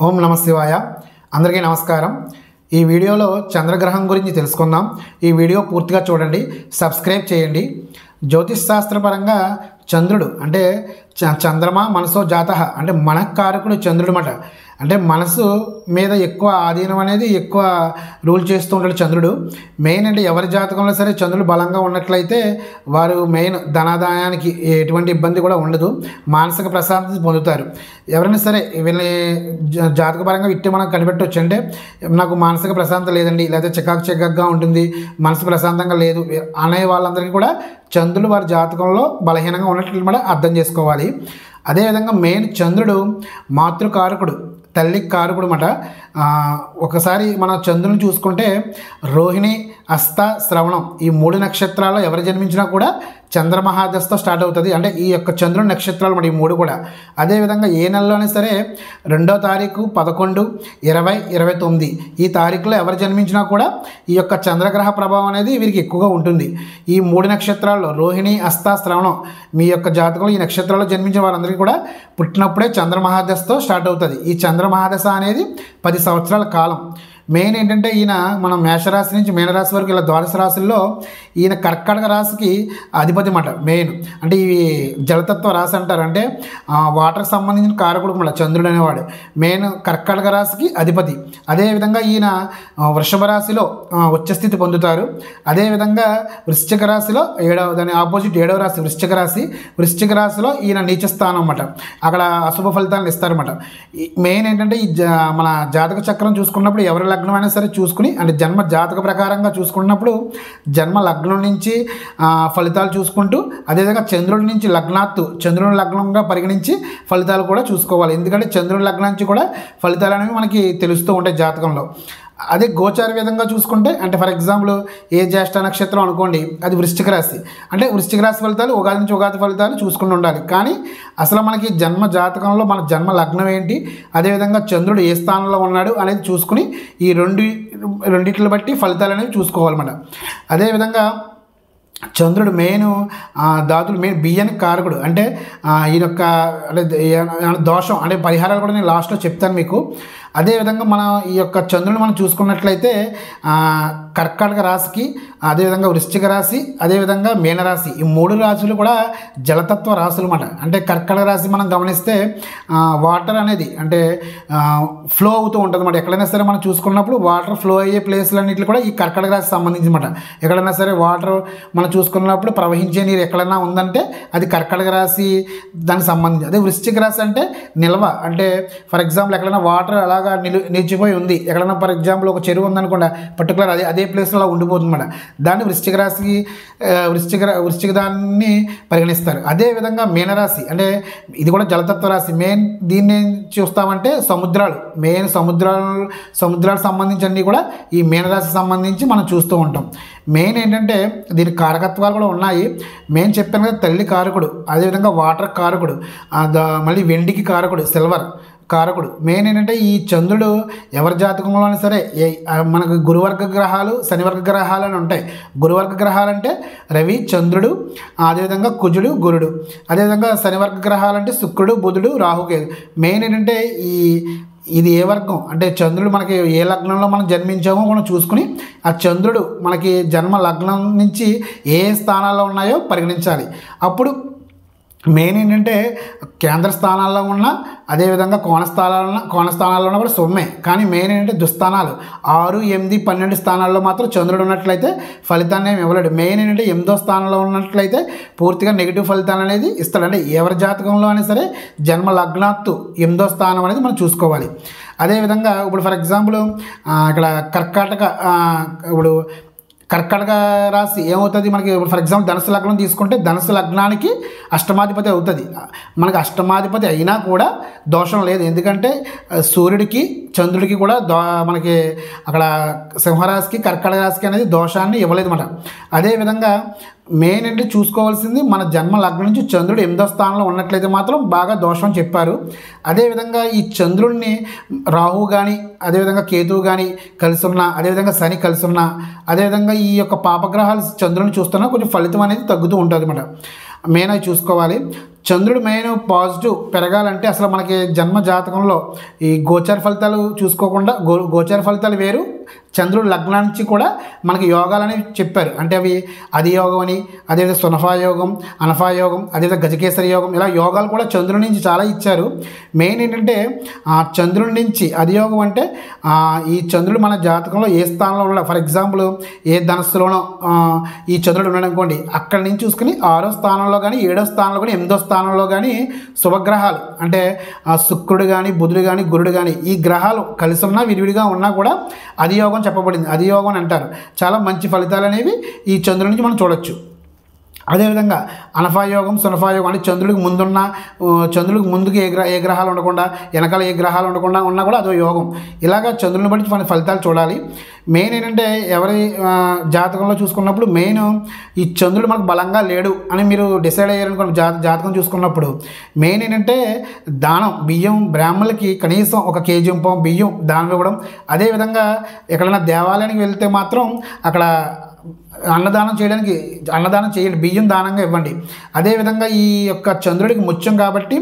ఓం నమ శివాయ. అందరికీ నమస్కారం. ఈ వీడియోలో చంద్రగ్రహం గురించి తెలుసుకుందాం. ఈ వీడియో పూర్తిగా చూడండి, సబ్స్క్రైబ్ చేయండి. జ్యోతిష్ శాస్త్రపరంగా చంద్రుడు అంటే చంద్రమా మనసో జాతః అంటే మనఃకారకుడు చంద్రుడు మాట. అంటే మనసు మీద ఎక్కువ ఆధీనం అనేది ఎక్కువ రూల్ చేస్తూ ఉంటాడు చంద్రుడు. మెయిన్ అంటే ఎవరి జాతకంలో సరే చంద్రుడు బలంగా ఉన్నట్లయితే వారు మెయిన్ ధనాదాయానికి ఎటువంటి ఇబ్బంది కూడా ఉండదు, మానసిక ప్రశాంతత పొందుతారు. ఎవరైనా సరే వీళ్ళని జాతకపరంగా ఇట్టే మనం కనిపెట్టవచ్చు. అంటే నాకు మానసిక ప్రశాంతత లేదండి, లేదా చికాకుగా ఉంటుంది, మనసు ప్రశాంతంగా లేదు అనే వాళ్ళందరికీ కూడా చంద్రుడు వారి జాతకంలో బలహీనంగా ఉన్నట్లు కూడా అర్థం చేసుకోవాలి. అదేవిధంగా మెయిన్ చంద్రుడు మాతృకారకుడు, తల్లి కారకుడు మాట. ఒకసారి మన చంద్రుని చూసుకుంటే రోహిణి, హస్త, శ్రవణం ఈ 3 నక్షత్రాల్లో ఎవరు జన్మించినా కూడా చంద్రమహాదశతో స్టార్ట్ అవుతుంది. అంటే ఈ యొక్క చంద్రుని నక్షత్రాలు మరి ఈ 3 కూడా. అదేవిధంగా ఏ నెలలోనే సరే 2వ తారీఖు, 11, 20, 29 ఈ తారీఖులో ఎవరు జన్మించినా కూడా ఈ యొక్క చంద్రగ్రహ ప్రభావం అనేది వీరికి ఎక్కువగా ఉంటుంది. ఈ 3 నక్షత్రాల్లో రోహిణి, హస్త, శ్రవణం మీ యొక్క జాతకంలో ఈ నక్షత్రాల్లో జన్మించిన వారందరికీ కూడా పుట్టినప్పుడే చంద్రమహాదశతో స్టార్ట్ అవుతుంది. ఈ చంద్రమహాదశ అనేది 10 సంవత్సరాల కాలం. మెయిన్ ఏంటంటే ఈయన మనం మేషరాశి నుంచి మీనరాశి వరకు ఇలా ద్వాదశ రాశుల్లో ఈయన కర్కాటక రాశికి అధిపతి మాట. మెయిన్ అంటే ఈ జలతత్వ రాశి అంటారు, అంటే వాటర్కి సంబంధించిన కారకుడు కూడా చంద్రుడు అనేవాడు మెయిన్ కర్కాటక రాశికి అధిపతి. అదేవిధంగా ఈయన వృషభ రాశిలో ఉచ్చస్థితి పొందుతారు. అదేవిధంగా వృశ్చిక రాశిలో దాని ఆపోజిట్ 7వ రాశి వృశ్చిక రాశిలో ఈయన నీచ స్థానం అన్నమాట. అక్కడ అశుభ ఫలితాలను ఇస్తారన్నమాట. మెయిన్ ఏంటంటే ఈ మన జాతక చక్రం చూసుకున్నప్పుడు ఎవరి లగ్నం అయినా సరే చూసుకుని, అంటే జన్మ జాతక ప్రకారంగా చూసుకున్నప్పుడు జన్మ లగ్నం నుంచి ఫలితాలు చూసుకుంటూ, అదేవిధంగా చంద్రుడి నుంచి చంద్రుని లగ్నంగా పరిగణించి ఫలితాలు కూడా చూసుకోవాలి. ఎందుకంటే చంద్రుని లగ్నం నుంచి కూడా ఫలితాలు అనేవి మనకి తెలుస్తూ ఉంటాయి జాతకంలో. అదే గోచార విధంగా చూసుకుంటే, అంటే ఫర్ ఎగ్జాంపుల్ ఏ జ్యేష్ఠ నక్షత్రం అనుకోండి, అది వృశ్చిక రాశి, అంటే వృశ్చిక రాశి ఫలితాలు ఉగాది నుంచి ఉగాది ఫలితాలు చూసుకుని ఉండాలి. కానీ అసలు మనకి జన్మ జాతకంలో మన జన్మ లగ్నం ఏంటి, అదేవిధంగా చంద్రుడు ఏ స్థానంలో ఉన్నాడు అనేది చూసుకుని ఈ రెండిటిని బట్టి ఫలితాలు అనేవి చూసుకోవాలన్నమాట. అదేవిధంగా చంద్రుడు మెయిన్ ధాతులు మెయిన్ బియ్యానికి కారకుడు. అంటే ఈయన యొక్క అంటే దోషం అంటే పరిహారాలు కూడా నేను లాస్ట్లో చెప్తాను మీకు. అదేవిధంగా మనం ఈ యొక్క చంద్రుని మనం చూసుకున్నట్లయితే కర్కాటక రాశికి, అదేవిధంగా వృశ్చిక రాశి, అదేవిధంగా మీనరాశి ఈ 3 రాశులు కూడా జలతత్వ రాశులు అన్నమాట. అంటే కర్కాటక రాశి మనం గమనిస్తే వాటర్ అనేది అంటే ఫ్లో అవుతూ ఉంటుంది అన్నమాట. ఎక్కడైనా సరే మనం చూసుకున్నప్పుడు వాటర్ ఫ్లో అయ్యే ప్లేస్లన్నింటిలో కూడా ఈ కర్కాటక రాశి సంబంధించి అన్నమాట. ఎక్కడైనా సరే వాటర్ మనం చూసుకున్నప్పుడు ప్రవహించే నీరు ఎక్కడైనా ఉందంటే అది కర్కాటక రాశి దానికి సంబంధించి. అదే వృశ్చిక రాశి అంటే నిల్వ, అంటే ఫర్ ఎగ్జాంపుల్ ఎక్కడైనా వాటర్ అలాగా నిలిచిపోయి ఉంది, ఎక్కడైనా ఫర్ ఎగ్జాంపుల్ ఒక చెరువు ఉందనుకోండి, పర్టికులర్ అదే ప్లేస్లో అలా ఉండిపోతుంది అన్నమాట. దాన్ని వృశ్చిక రాశికి వృశ్చిక దాన్ని పరిగణిస్తారు. అదేవిధంగా మీనరాశి అంటే ఇది కూడా జలతత్వ రాశి. మెయిన్ దీన్ని ఏం చూస్తామంటే సముద్రాలు, మెయిన్ సముద్రాలకు సంబంధించి అన్నీ కూడా ఈ మీనరాశికి సంబంధించి మనం చూస్తూ ఉంటాం. మెయిన్ ఏంటంటే దీనికి కారకత్వాలు కూడా ఉన్నాయి. మెయిన్ చెప్పాను కదా, తల్లి కారకుడు, అదేవిధంగా వాటర్ కారకుడు, మళ్ళీ వెండికి కారకుడు, సిల్వర్ కారకుడు. మెయిన్ ఏంటంటే ఈ చంద్రుడు ఎవరి జాతకంలోనే సరే మనకు గురువర్గ గ్రహాలు, శనివర్గ గ్రహాలు అని ఉంటాయి. గురువర్గ గ్రహాలు అంటే రవి, చంద్రుడు, అదేవిధంగా కుజుడు, గురుడు. అదేవిధంగా శనివర్గ గ్రహాలు అంటే శుక్రుడు, బుధుడు, రాహుకేతు. మెయిన్ ఏంటంటే ఇది ఏ వర్గం అంటే చంద్రుడు మనకి ఏ లగ్నంలో మనం జన్మించామో మనం చూసుకుని ఆ చంద్రుడు మనకి జన్మ లగ్నం నుంచి ఏ స్థానాల్లో ఉన్నాయో పరిగణించాలి. అప్పుడు మెయిన్ ఏంటంటే కేంద్ర స్థానాల్లో ఉన్న, అదేవిధంగా కోణస్థానాల్లో ఉన్న కూడా సొమ్మే. కానీ మెయిన్ ఏంటంటే దుస్థానాలు 6, 8, 12 స్థానాల్లో మాత్రం చంద్రుడు ఉన్నట్లయితే ఫలితాన్ని ఏమి ఇవ్వలేడు. మెయిన్ ఏంటంటే 8వ స్థానంలో ఉన్నట్లయితే పూర్తిగా నెగిటివ్ ఫలితాలు అనేది ఇస్తాడు. అంటే ఎవరి జాతకంలో అయినా సరే జన్మ లగ్నాత్తు 8వ స్థానం అనేది మనం చూసుకోవాలి. అదేవిధంగా ఇప్పుడు ఫర్ ఎగ్జాంపుల్ ఇక్కడ కర్కాటక రాశి ఏమవుతుంది మనకి, ఫర్ ఎగ్జాంపుల్ ధనుసు లగ్నం తీసుకుంటే ధనుసు లగ్నానికి అష్టమాధిపతి అవుతుంది. మనకి అష్టమాధిపతి అయినా కూడా దోషం లేదు, ఎందుకంటే సూర్యుడికి చంద్రుడికి కూడా మనకి అక్కడ సింహరాశికి కర్కాటక రాశికి అనేది దోషాన్ని ఇవ్వలేదు అన్నమాట. అదేవిధంగా మెయిన్ ఏంటి చూసుకోవాల్సింది మన జన్మ లగ్నం నుంచి చంద్రుడు 8వ స్థానంలో ఉన్నట్లయితే మాత్రం బాగా దోషం చెప్పారు. అదేవిధంగా ఈ చంద్రుడిని రాహువు కానీ, అదేవిధంగా కేతువు కానీ కలిసి ఉన్నా, అదేవిధంగా శని కలిసి ఉన్నా, అదేవిధంగా ఈ యొక్క పాపగ్రహాలు చంద్రుడిని చూస్తున్నా కొంచెం ఫలితం అనేది తగ్గుతూ ఉంటుంది అన్నమాట. మెయిన్ అవి చూసుకోవాలి. చంద్రుడు మెయిన్ పాజిటివ్ పెరగాలంటే అసలు మనకి జన్మ జాతకంలో ఈ గోచార ఫలితాలు చూసుకోకుండా గోచార ఫలితాలు వేరు, చంద్రుడు లగ్నం నుంచి కూడా మనకి యోగాలని చెప్పారు. అంటే అవి అధియోగం అని, అదేవిధంగా సునఫాయోగం, అనఫాయోగం, అదేవిధంగా గజకేసరి యోగం, ఇలా యోగాలు కూడా చంద్రుడి నుంచి చాలా ఇచ్చారు. మెయిన్ ఏంటంటే చంద్రుడి నుంచి అధియోగం అంటే ఈ చంద్రుడు మన జాతకంలో ఏ స్థానంలో ఉన్నాడు, ఫర్ ఎగ్జాంపుల్ ఏ ధనస్సులోనో ఈ చంద్రుడు ఉన్నాడు అనుకోండి, అక్కడి నుంచి చూసుకుని 6వ స్థానంలో కానీ 7వ స్థానంలో కానీ 8వ స్థానంలో కానీ శుభగ్రహాలు అంటే శుక్రుడు కానీ బుధుడు కానీ గురుడు కానీ ఈ గ్రహాలు కలిసి ఉన్నా విడివిడిగా ఉన్నా కూడా అధియోగం చెప్పబడింది. అధియోగం అని అంటారు. చాలా మంచి ఫలితాలు అనేవి ఈ చంద్రుడి నుంచి మనం చూడొచ్చు. అదేవిధంగా అనఫాయోగం, సునఫాయోగం అంటే చంద్రుడికి ముందుకు ఏ గ్రహాలు ఉండకుండా వెనకాల ఏ గ్రహాలు ఉండకుండా ఉన్నా కూడా అదో యోగం. ఇలాగా చంద్రుని బట్టి మన ఫలితాలు చూడాలి. మెయిన్ ఏంటంటే ఎవరి జాతకంలో చూసుకున్నప్పుడు మెయిన్ ఈ చంద్రుడు మనకు బలంగా లేడు అని మీరు డిసైడ్ అయ్యారనుకోండి, జాతకం చూసుకున్నప్పుడు మెయిన్ ఏంటంటే దానం, బియ్యం బ్రాహ్మణులకి కనీసం 1 కేజీ బియ్యం దానం ఇవ్వడం. అదేవిధంగా ఎక్కడైనా దేవాలయానికి వెళ్తే మాత్రం అక్కడ అన్నదానం చేయండి, బియ్యం దానంగా ఇవ్వండి. అదేవిధంగా ఈ యొక్క చంద్రుడికి ముత్యం కాబట్టి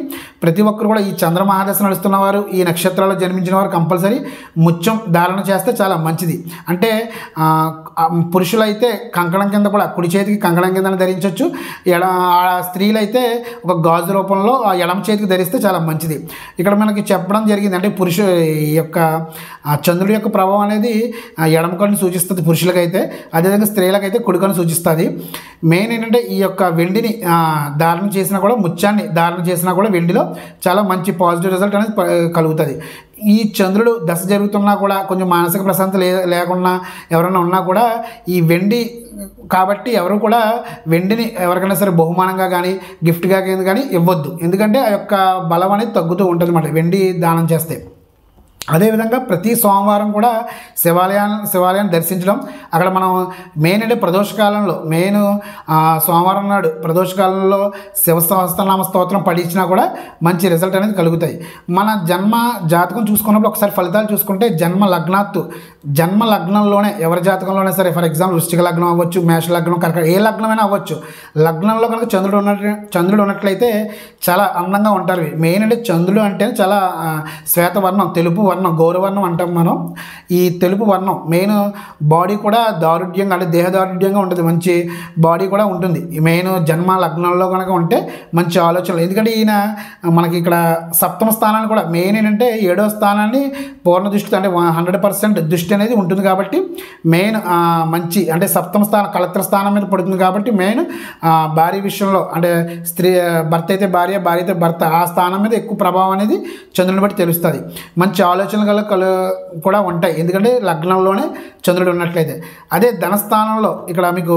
ప్రతి ఒక్కరు కూడా ఈ చంద్ర మహాదశ నడుస్తున్న వారు, ఈ నక్షత్రాల్లో జన్మించిన వారు కంపల్సరీ ముత్యం ధారణ చేస్తే చాలా మంచిది. అంటే పురుషులైతే కంకణం కింద కూడా కుడి చేతికి కంకణం కింద ధరించవచ్చు, స్త్రీలైతే ఒక గాజు రూపంలో ఎడమ చేతికి ధరిస్తే చాలా మంచిది. ఇక్కడ మనకి చెప్పడం జరిగింది. అంటే ఈ యొక్క చంద్రుడి యొక్క ప్రభావం అనేది ఎడమ కన్ను సూచిస్తుంది పురుషులకైతే, అదేవిధంగా స్త్రీలకైతే కుడికను సూచిస్తుంది. మెయిన్ ఏంటంటే ఈ యొక్క వెండిని ధారణ చేసినా కూడా, ముత్యాన్ని ధారణ చేసినా కూడా వెండిలో చాలా మంచి పాజిటివ్ రిజల్ట్ అనేది కలుగుతుంది. ఈ చంద్రుడు దశ జరుగుతున్నా కూడా కొంచెం మానసిక ప్రశాంతత లేకుండా ఎవరైనా ఉన్నా కూడా ఈ వెండి కాబట్టి ఎవరు కూడా వెండిని ఎవరికైనా సరే బహుమానంగా కానీ గిఫ్ట్గా కానీ ఇవ్వద్దు. ఎందుకంటే ఆ యొక్క బలం అనేది తగ్గుతూ ఉంటుంది అన్నమాట వెండి దానం చేస్తే. అదేవిధంగా ప్రతి సోమవారం కూడా శివాలయాన్ని దర్శించడం. అక్కడ మనం మెయిన్ అంటే ప్రదోషకాలంలో సోమవారం నాడు ప్రదోషకాలంలో శివ సహస్రనామ స్తోత్రం పఠించినా కూడా మంచి రిజల్ట్ అనేది కలుగుతాయి. మన జన్మ జాతకం చూసుకున్నప్పుడు ఒకసారి ఫలితాలు చూసుకుంటే జన్మ లగ్నంలోనే ఎవరి జాతకంలోనే సరే, ఫర్ ఎగ్జాంపుల్ వృశ్చిక లగ్నం అవ్వచ్చు, మేష లగ్నం, కర్కాటక ఏ లగ్నమైనా అవ్వచ్చు, లగ్నంలో కనుక చంద్రుడు ఉన్నట్లయితే చాలా అందంగా ఉంటారు. మెయిన్ అంటే చంద్రుడు అంటే చాలా శ్వేతవర్ణం, తెలుపు వర్ణం, గౌరవర్ణం అంటాం మనం. ఈ తెలుపు వర్ణం మెయిన్ బాడీ కూడా దారుఢ్యంగా అంటే దేహదారుఢ్యంగా ఉంటుంది, మంచి బాడీ కూడా ఉంటుంది. మెయిన్ జన్మ లగ్నంలో కనుక ఉంటే మంచి ఆలోచనలు. ఎందుకంటే ఈయన మనకి ఇక్కడ 7వ స్థానాన్ని కూడా మెయిన్ ఏంటంటే 7వ స్థానాన్ని పూర్ణ దృష్టి అంటే 100% దృష్టి అనేది ఉంటుంది కాబట్టి మెయిన్ మంచి అంటే 7వ స్థానం కళత్ర స్థానం మీద పడుతుంది కాబట్టి మెయిన్ భార్య విషయంలో అంటే భర్త అయితే భార్య, భార్య అయితే భర్త, ఆ స్థానం మీద ఎక్కువ ప్రభావం అనేది చంద్రుని బట్టి తెలుస్తుంది. మంచి ఆలోచనలు కూడా ఉంటాయి ఎందుకంటే లగ్నంలోనే చంద్రుడు ఉన్నట్లయితే. అదే ధనస్థానంలో ఇక్కడ మీకు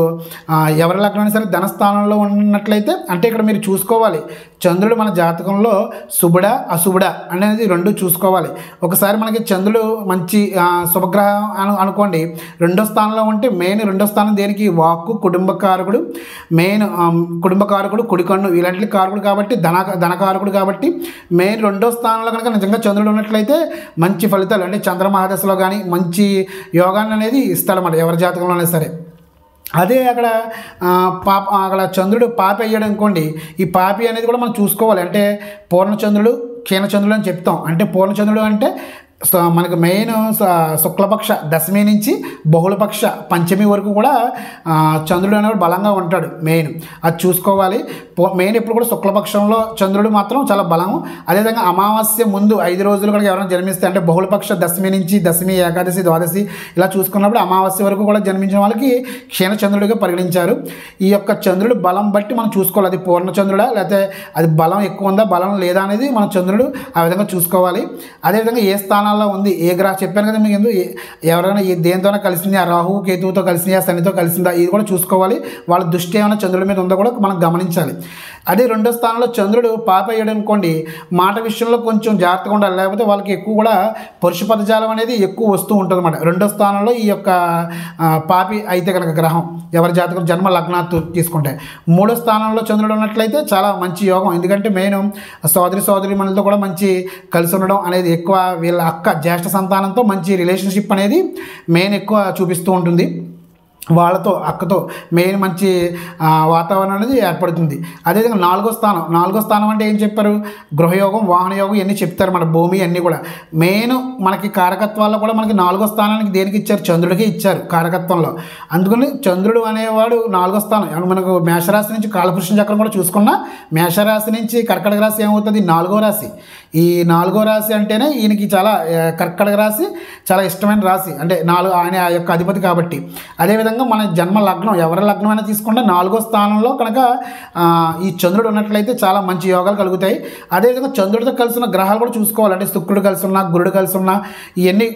ఎవరి లగ్నం సరే ధనస్థానంలో ఉన్నట్లయితే అంటే ఇక్కడ మీరు చూసుకోవాలి చంద్రుడు మన జాతకంలో శుభుడ అశుభుడ అనేది 2 చూసుకోవాలి. ఒకసారి మనకి చంద్రుడు మంచి శుభగ్రహం అనుకోండి, 2వ స్థానంలో ఉంటే మెయిన్ 2వ స్థానం దేనికి వాక్కు, కుటుంబకారకుడు, మెయిన్ కుటుంబకారకుడు, కుడికన్ను ఇలాంటి కారకుడు కాబట్టి ధనకారకుడు కాబట్టి మెయిన్ 2వ స్థానంలో కనుక నిజంగా చంద్రుడు ఉన్నట్లయితే మంచి ఫలితాలు అంటే చంద్రమహాదశలో కానీ మంచి యోగాన్ని అనేది ఇస్తాడన్నమాట ఎవరి జాతకంలోనే సరే. అదే అక్కడ చంద్రుడు పాపి అయ్యాడు అనుకోండి, ఈ పాపి అనేది కూడా మనం చూసుకోవాలి. అంటే పూర్ణచంద్రుడు క్షీణచంద్రుడు అని చెప్తాం. అంటే పూర్ణచంద్రుడు అంటే మనకు మెయిన్ శుక్లపక్ష దశమి నుంచి బహుళపక్ష పంచమి వరకు కూడా చంద్రుడు అనేవాడు బలంగా ఉంటాడు. మెయిన్ అది చూసుకోవాలి. మెయిన్ ఎప్పుడు కూడా శుక్లపక్షంలో చంద్రుడు మాత్రం చాలా బలము. అదేవిధంగా అమావాస్య ముందు 5 రోజులు కూడా ఎవరైనా జన్మిస్తే అంటే బహుళపక్ష దశమి నుంచి దశమి, ఏకాదశి, ద్వాదశి ఇలా చూసుకున్నప్పుడు అమావాస్య వరకు కూడా జన్మించిన వాళ్ళకి క్షీణచంద్రుడిగా పరిగణించారు. ఈ యొక్క చంద్రుడు బలం బట్టి మనం చూసుకోవాలి, అది పూర్ణచంద్రుడా లేకపోతే అది బలం ఎక్కువ ఉందా బలం లేదా అనేది మనం చంద్రుడు ఆ విధంగా చూసుకోవాలి. అదేవిధంగా ఏ స్థానాల్లో ఉంది ఏ గ్రహం చెప్పాను కదా మీకు, ఎవరైనా దేనితోనే కలిసింది, ఆ రాహు కేతువుతో కలిసింది, ఆ శనితో కలిసిందా ఇది కూడా చూసుకోవాలి. వాళ్ళ దృష్టి ఏమైనా చంద్రుడి మీద ఉందో కూడా మనం గమనించాలి. అదే 2వ స్థానంలో చంద్రుడు పాపి అయ్యాడు అనుకోండి, మాట విషయంలో కొంచెం జాగ్రత్తగా ఉండాలి, లేకపోతే వాళ్ళకి ఎక్కువ కూడా పురుష పదజాలం అనేది ఎక్కువ వస్తూ ఉంటుంది అన్నమాట. 2వ స్థానంలో ఈ యొక్క పాపి అయితే కనుక గ్రహం ఎవరి జాతకం జన్మ లగ్నాత్తు తీసుకుంటే, 3వ స్థానంలో చంద్రుడు ఉన్నట్లయితే చాలా మంచి యోగం. ఎందుకంటే మెయిన్ సోదరి మనలతో కూడా మంచి కలిసి ఉండడం అనేది ఎక్కువ, వీళ్ళ జ్యేష్ఠ సంతానంతో మంచి రిలేషన్షిప్ అనేది మెయిన్ ఎక్కువ చూపిస్తూ ఉంటుంది. వాళ్ళతో అక్కతో మెయిన్ మంచి వాతావరణం అనేది ఏర్పడుతుంది. అదేవిధంగా నాలుగో స్థానం అంటే ఏం చెప్పారు, గృహయోగం, వాహనయోగం ఇవన్నీ చెప్తారు, మన భూమి అన్నీ కూడా. మెయిన్ మనకి కారకత్వాల్లో కూడా మనకి 4వ స్థానానికి దేనికి ఇచ్చారు, చంద్రుడికి ఇచ్చారు కారకత్వంలో. అందుకని చంద్రుడు అనేవాడు 4వ స్థానం. మనకు మేషరాశి నుంచి కాలపురుష చక్రం కూడా చూసుకున్నా మేషరాశి నుంచి కర్కటక రాశి ఏమవుతుంది, 4వ రాశి. ఈ 4వ రాశి అంటేనే ఈయనకి చాలా కర్కటక రాశి చాలా ఇష్టమైన రాశి, అంటే ఆయన ఆ యొక్క అధిపతి కాబట్టి. అదేవిధంగా మన జన్మ లగ్నం, ఎవరి లగ్నం అయినా తీసుకుంటే 4వ స్థానంలో కనుక ఈ చంద్రుడు ఉన్నట్లయితే చాలా మంచి యోగాలు కలుగుతాయి. అదేవిధంగా చంద్రుడితో కలిసి ఉన్న గ్రహాలు కూడా చూసుకోవాలి. అంటే శుక్రుడు కలిసి ఉన్నా, గురుడు కలిసి ఉన్నా, ఇవన్నీ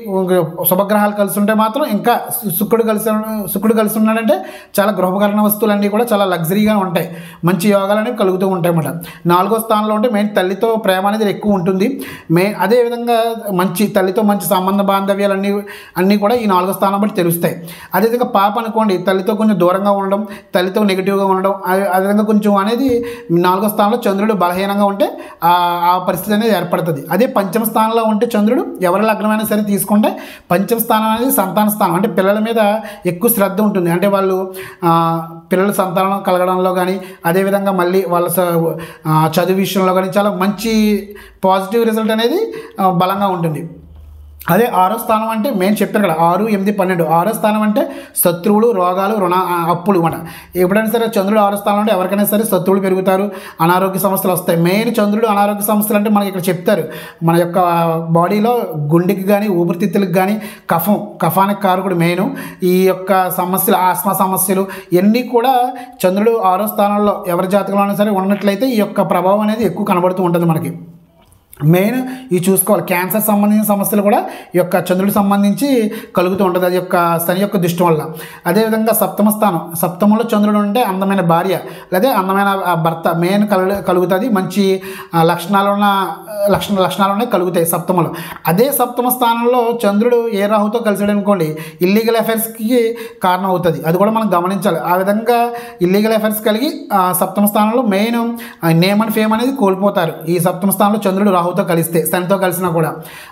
శుభగ్రహాలు కలిసి ఉంటే మాత్రం ఇంకా శుక్రుడు కలిసి ఉన్నాడంటే చాలా గృహోపకరణ వస్తువులన్నీ కూడా చాలా లగ్జరీగా ఉంటాయి, మంచి యోగాలు అనేవి కలుగుతూ ఉంటాయి అన్నమాట. 4వ స్థానంలో ఉంటే మెయిన్ తల్లితో ప్రేమ అనేది ఎక్కువ ఉంటుంది. అదేవిధంగా మంచి తల్లితో మంచి సంబంధ బాంధవ్యాలు అన్నీ కూడా ఈ 4వ స్థానం బట్టి తెలుస్తాయి. అదేవిధంగా పాప అనుకోండి, తల్లితో కొంచెం దూరంగా ఉండడం, తల్లితో నెగిటివ్గా ఉండడం, అదేవిధంగా కొంచెం అనేది 4వ స్థానంలో చంద్రుడు బలహీనంగా ఉంటే ఆ పరిస్థితి అనేది ఏర్పడుతుంది. అదే పంచమ స్థానంలో ఉంటే చంద్రుడు ఎవరి లగ్నమైనా సరే తీసుకుంటే పంచమ స్థానం అనేది సంతాన స్థానం, అంటే పిల్లల మీద ఎక్కువ శ్రద్ధ ఉంటుంది. అంటే వాళ్ళు పిల్లల సంతానం కలగడంలో కానీ, అదేవిధంగా మళ్ళీ వాళ్ళ చదువు విషయంలో కానీ చాలా మంచి పాజిటివ్ రిజల్ట్ అనేది బలంగా ఉంటుంది. అదే 6వ స్థానం అంటే మేము చెప్పాను కదా, 6, 8, 12. 6వ స్థానం అంటే శత్రువులు, రోగాలు, అప్పులు అన్నమాట. ఎప్పుడైనా సరే చంద్రుడు 6వ స్థానం అంటే ఎవరికైనా సరే శత్రువులు పెరుగుతారు, అనారోగ్య సమస్యలు వస్తాయి. మెయిన్ చంద్రుడు అనారోగ్య సమస్యలు అంటే మనకి ఇక్కడ చెప్తారు, మన యొక్క బాడీలో గుండెకి కానీ, ఊపిరితిత్తులకు కానీ కఫానికి కారకుడు మెయిన్. ఈ యొక్క సమస్యలు, ఆస్మా సమస్యలు ఇవన్నీ కూడా చంద్రుడు 6వ స్థానంలో ఎవరి జాతకంలో అయినా సరే ఉన్నట్లయితే ఈ యొక్క ప్రభావం అనేది ఎక్కువ కనబడుతూ ఉంటుంది మనకి. మెయిన్ ఇవి చూసుకోవాలి. క్యాన్సర్ సంబంధించిన సమస్యలు కూడా ఈ యొక్క చంద్రుడికి సంబంధించి కలుగుతూ ఉంటుంది, అది యొక్క శని యొక్క దృష్టి వల్ల. అదేవిధంగా సప్తమంలో చంద్రుడు ఉంటే అందమైన భార్య లేదా అందమైన భర్త మెయిన్ కలుగుతుంది. మంచి లక్షణాలు కలుగుతాయి సప్తమంలో. అదే సప్తమ స్థానంలో చంద్రుడు ఏ రాహుతో కలిసాడు అనుకోండి, ఇల్లీగల్ అఫైర్స్కి కారణం అవుతుంది. అది కూడా మనం గమనించాలి. ఆ విధంగా ఇల్లీగల్ అఫైర్స్ కలిగి సప్తమ స్థానంలో మెయిన్ నేమ్ అండ్ ఫేమ్ అనేది కోల్పోతారు. ఈ సప్తమ స్థానంలో చంద్రుడు రాహుతో కలిస్తే, శనితో కలిసినా కూడా.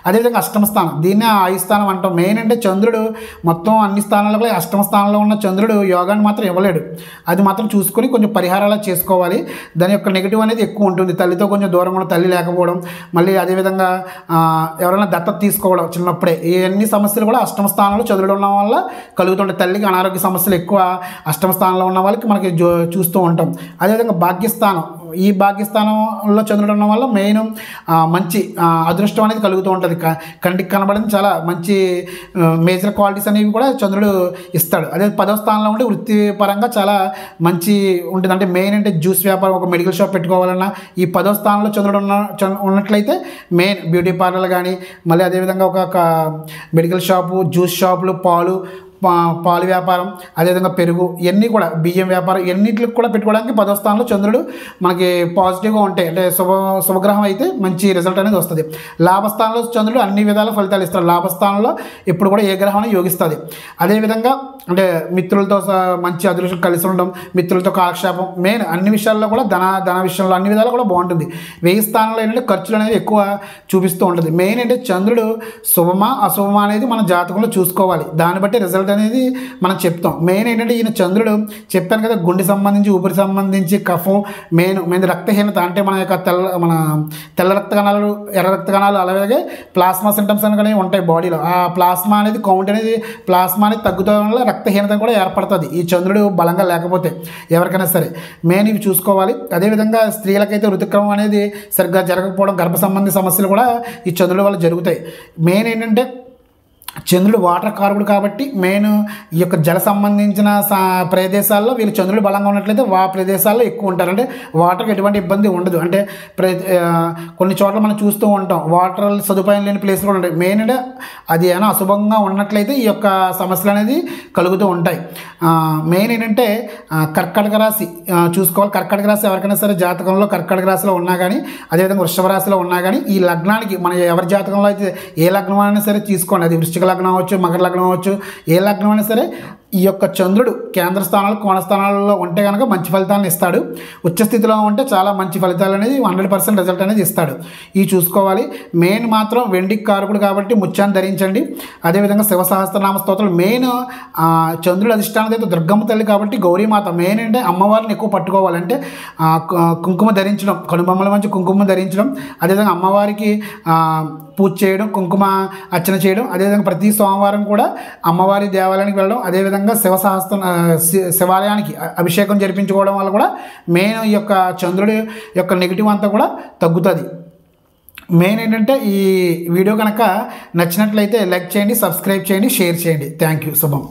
అదేవిధంగా అష్టమ స్థానం, దీన్నే ఆయుష్ స్థానం అంటాం. మెయిన్ అంటే చంద్రుడు మొత్తం అన్ని స్థానాల్లో అష్టమ స్థానంలో ఉన్న చంద్రుడు యోగాన్ని మాత్రం ఇవ్వలేడు. అది మాత్రం చూసుకొని కొంచెం పరిహారాలు చేసుకోవాలి. దాని యొక్క నెగిటివ్ అనేది ఎక్కువ ఉంటుంది. తల్లితో కొంచెం దూరంగా ఉన్న, తల్లి లేకపోవడం, మళ్ళీ అదేవిధంగా ఎవరైనా దత్తత తీసుకోవడం చిన్నప్పుడే, ఇవన్నీ సమస్యలు కూడా అష్టమ స్థానంలో చంద్రుడు ఉండడం వల్ల కలుగుతుంటాయి. తల్లికి అనారోగ్య సమస్యలు ఎక్కువ అష్టమ స్థానంలో ఉన్న వాళ్ళకి మనకి చూస్తూ ఉంటాం. అదేవిధంగా భాగ్యస్థానం, ఈ భాగ్యస్థానంలో చంద్రుడు ఉండడం వల్ల మెయిన్ మంచి అదృష్టం అనేది కలుగుతూ ఉంటుంది. కంటికి కనబడింది చాలా మంచి మేజర్ క్వాలిటీస్ అనేవి కూడా చంద్రుడు ఇస్తాడు. అదే 10వ స్థానంలో ఉంటే వృత్తిపరంగా చాలా మంచి ఉంటుంది. అంటే మెయిన్ అంటే జ్యూస్ వ్యాపారం, ఒక మెడికల్ షాప్ పెట్టుకోవాలన్నా ఈ 10వ స్థానంలో చంద్రుడు ఉన్నట్లయితే మెయిన్ బ్యూటీ పార్లర్ కానీ, మళ్ళీ అదేవిధంగా ఒక మెడికల్ షాపు, జ్యూస్ షాపులు, పాలు వ్యాపారం, అదేవిధంగా పెరుగు, ఇవన్నీ కూడా బియ్యం వ్యాపారం, ఎన్నిటికి కూడా పెట్టుకోవడానికి 10వ స్థానంలో చంద్రుడు మనకి పాజిటివ్గా ఉంటాయి. అంటే శుభగ్రహం అయితే మంచి రిజల్ట్ అనేది వస్తుంది. లాభస్థానంలో చంద్రుడు అన్ని విధాల ఫలితాలు ఇస్తాడు. లాభస్థానంలో ఎప్పుడు కూడా ఏ గ్రహం యోగిస్తుంది. అదేవిధంగా అంటే మిత్రులతో మంచి అదృష్టం కలిసి ఉండడం, మిత్రులతో కాలక్షేపం, మెయిన్ అన్ని విషయాల్లో కూడా ధన విషయంలో అన్ని విధాలు కూడా బాగుంటుంది. 1000 స్థానంలో ఏంటంటే ఖర్చులు అనేది ఎక్కువ చూపిస్తూ ఉంటుంది. మెయిన్ అంటే చంద్రుడు శుభమా అశుభమా అనేది మన జాతకంలో చూసుకోవాలి. దాన్ని బట్టి రిజల్ట్ అనేది మనం చెప్తాం. మెయిన్ ఏంటంటే ఈయన చంద్రుడు చెప్పాను కదా, గుండె సంబంధించి, ఊపిరి సంబంధించి, కఫం, మెయిన్ రక్తహీనత, అంటే మన యొక్క తెల్ల రక్త కణాలు, ఎర్ర రక్త కణాలు, అలాగే ప్లాస్మా సింటమ్స్ అనేవి ఉంటాయి బాడీలో. ఆ ప్లాస్మా అనేది కౌంట్ అనేది తగ్గుతాం వల్ల రక్తహీనత కూడా ఏర్పడుతుంది ఈ చంద్రుడు బలంగా లేకపోతే ఎవరికైనా సరే. మెయిన్ ఇవి చూసుకోవాలి. అదేవిధంగా స్త్రీలకైతే ఋతుక్రమం అనేది సరిగ్గా జరగకపోవడం, గర్భ సంబంధి సమస్యలు కూడా ఈ చంద్రుడి వల్ల జరుగుతాయి. మెయిన్ ఏంటంటే చంద్రుడు వాటర్ కారకుడు కాబట్టి మెయిన్ ఈ యొక్క జల సంబంధించిన ప్రదేశాల్లో వీళ్ళు చంద్రుడు బలంగా ఉన్నట్లయితే ప్రదేశాల్లో ఎక్కువ ఉంటారు. అంటే వాటర్కి ఎటువంటి ఇబ్బంది ఉండదు. అంటే కొన్ని చోట్ల మనం చూస్తూ ఉంటాం వాటర్ సదుపాయం లేని ప్లేస్ కూడా ఉంటాయి. మెయిన్ అంటే అది ఏమైనా అశుభంగా ఉన్నట్లయితే ఈ యొక్క సమస్యలు అనేది కలుగుతూ ఉంటాయి. మెయిన్ ఏంటంటే కర్కాటక రాశి చూసుకోవాలి. కర్కాటక రాశి ఎవరికైనా సరే జాతకంలో కర్కాటక రాశిలో ఉన్నా కానీ, అదేవిధంగా వృషభ రాశిలో ఉన్నా కానీ, ఈ లగ్నానికి మన ఎవరి జాతకంలో అయితే ఏ లగ్నం అయినా సరే తీసుకోండి, అది వృశ్చిక లగ్నం అవ్వచ్చు, మకర లగ్నం అవ్వచ్చు, ఏ లగ్నం అయినా సరే ఈ యొక్క చంద్రుడు కేంద్ర స్థానాలు కోణ స్థానాలలో ఉంటే కనుక మంచి ఫలితాలను ఇస్తాడు. ఉచ్చస్థితిలో ఉంటే చాలా మంచి ఫలితాలు అనేది 100% రిజల్ట్ అనేది ఇస్తాడు. ఇవి చూసుకోవాలి. మెయిన్ మాత్రం వెండికి కారకుడు కాబట్టి ముత్యాన్ని ధరించండి. అదేవిధంగా శివ సహస్రనామ స్తోత్రాలు మెయిన్ చంద్రుడు అధిష్టానం అయితే దుర్గమ్మ తల్లి కాబట్టి గౌరీమాత మెయిన్ అంటే అమ్మవారిని ఎక్కువ పట్టుకోవాలంటే కుంకుమ ధరించడం, కనుబొమ్మల మంచి కుంకుమ ధరించడం, అదేవిధంగా అమ్మవారికి పూజ చేయడం, కుంకుమ అర్చన చేయడం, అదేవిధంగా ప్రతి సోమవారం కూడా అమ్మవారి దేవాలయానికి వెళ్ళడం, అదేవిధంగా శివాలయానికి అభిషేకం జరిపించుకోవడం వల్ల కూడా మెయిన్ ఈ యొక్క చంద్రుడి యొక్క నెగిటివ్ అంతా కూడా తగ్గుతుంది. మెయిన్ ఏంటంటే ఈ వీడియో కనుక నచ్చినట్లయితే లైక్ చేయండి, సబ్స్క్రైబ్ చేయండి, షేర్ చేయండి. Thank you. శుభం.